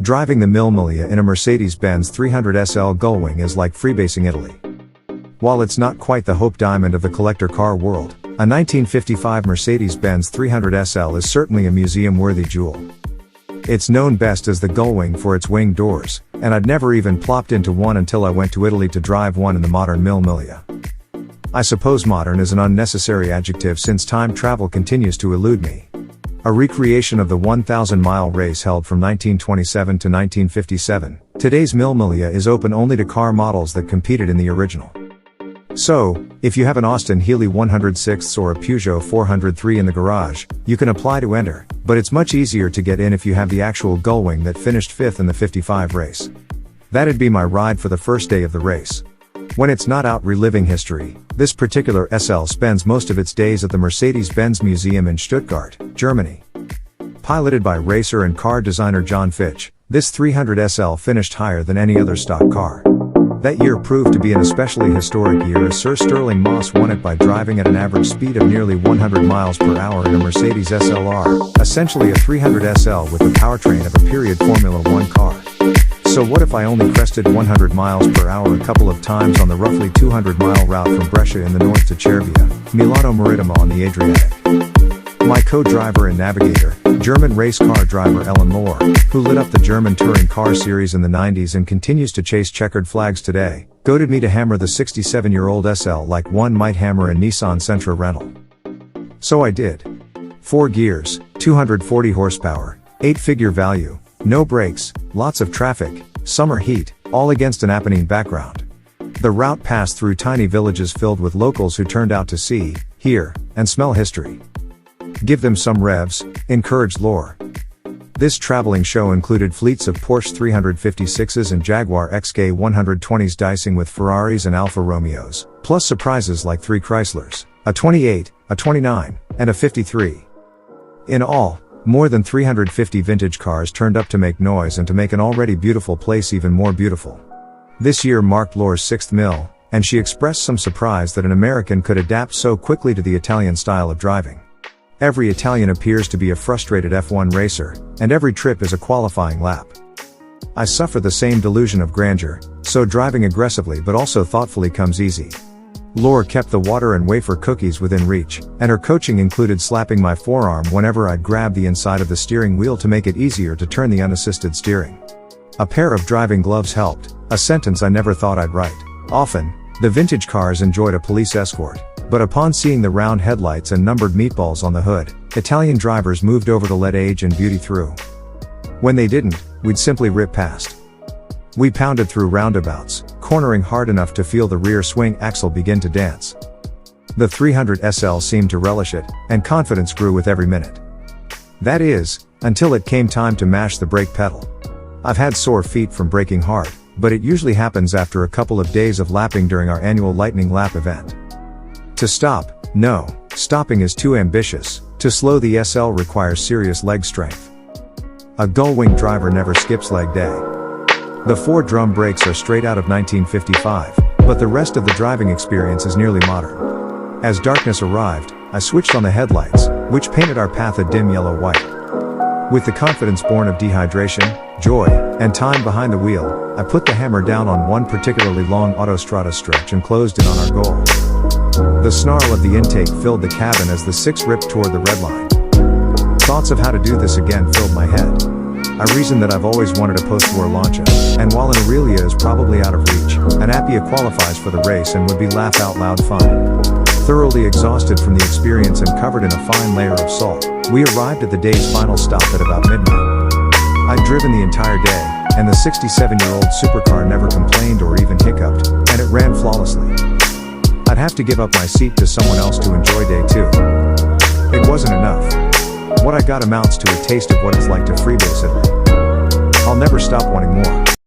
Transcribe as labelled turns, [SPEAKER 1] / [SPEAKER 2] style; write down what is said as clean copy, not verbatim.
[SPEAKER 1] Driving the Mille Miglia in a Mercedes-Benz 300SL Gullwing is like freebasing Italy. While it's not quite the Hope Diamond of the collector car world, a 1955 Mercedes-Benz 300SL is certainly a museum-worthy jewel. It's known best as the Gullwing for its wing doors, and I'd never even plopped into one until I went to Italy to drive one in the modern Mille Miglia. I suppose modern is an unnecessary adjective since time travel continues to elude me. A recreation of the 1,000-mile race held from 1927 to 1957, today's Mille Miglia is open only to car models that competed in the original. So, if you have an Austin Healey 106 or a Peugeot 403 in the garage, you can apply to enter, but it's much easier to get in if you have the actual Gullwing that finished 5th in the 55 race. That'd be my ride for the first day of the race. When it's not out reliving history, this particular SL spends most of its days at the Mercedes-Benz Museum in Stuttgart, Germany. Piloted by racer and car designer John Fitch, this 300SL finished higher than any other stock car. That year proved to be an especially historic year as Sir Stirling Moss won it by driving at an average speed of nearly 100 miles per hour in a Mercedes SLR, essentially a 300SL with the powertrain of a period Formula One car. So what if I only crested 100 miles per hour a couple of times on the roughly 200-mile route from Brescia in the north to Cervia, Milano Marittima on the Adriatic? My co-driver and navigator, German race car driver Ellen Lohr, who lit up the German touring car series in the 90s and continues to chase checkered flags today, goaded me to hammer the 67-year-old SL like one might hammer a Nissan Sentra rental. So I did. 4 gears, 240 horsepower, 8-figure value, no brakes, lots of traffic, summer heat, all against an Apennine background. The route passed through tiny villages filled with locals who turned out to see, hear, and smell history. Give them some revs, encouraged Lohr. This traveling show included fleets of Porsche 356s and Jaguar XK 120s dicing with Ferraris and Alfa Romeos, plus surprises like 3 Chryslers, a 28, a 29, and a 53. In all, more than 350 vintage cars turned up to make noise and to make an already beautiful place even more beautiful. This year marked Lohr's 6th Mille, and she expressed some surprise that an American could adapt so quickly to the Italian style of driving. Every Italian appears to be a frustrated F1 racer, and every trip is a qualifying lap. I suffer the same delusion of grandeur, so driving aggressively but also thoughtfully comes easy. Lohr kept the water and wafer cookies within reach, and her coaching included slapping my forearm whenever I'd grab the inside of the steering wheel to make it easier to turn the unassisted steering. A pair of driving gloves helped, a sentence I never thought I'd write. Often, the vintage cars enjoyed a police escort, but upon seeing the round headlights and numbered meatballs on the hood, Italian drivers moved over to let age and beauty through. When they didn't, we'd simply rip past. We pounded through roundabouts, cornering hard enough to feel the rear swing axle begin to dance. The 300SL seemed to relish it, and confidence grew with every minute. That is, until it came time to mash the brake pedal. I've had sore feet from braking hard, but it usually happens after a couple of days of lapping during our annual lightning lap event. To stop, no, stopping is too ambitious. To slow the SL requires serious leg strength. A Gullwing driver never skips leg day. The 4 drum brakes are straight out of 1955, but the rest of the driving experience is nearly modern. As darkness arrived, I switched on the headlights, which painted our path a dim yellow-white. With the confidence born of dehydration, joy, and time behind the wheel, I put the hammer down on one particularly long autostrada stretch and closed in on our goal. The snarl of the intake filled the cabin as the 6 ripped toward the red line. Thoughts of how to do this again filled my head. I reasoned that I've always wanted a post-war Lancia, and while an Aurelia is probably out of reach, an Appia qualifies for the race and would be laugh-out-loud fun. Thoroughly exhausted from the experience and covered in a fine layer of salt, we arrived at the day's final stop at about midnight. I'd driven the entire day, and the 67-year-old supercar never complained or even hiccuped, and it ran flawlessly. I'd have to give up my seat to someone else to enjoy day 2. It wasn't enough. What I got amounts to a taste of what it's like to freebase Italy. I'll never stop wanting more.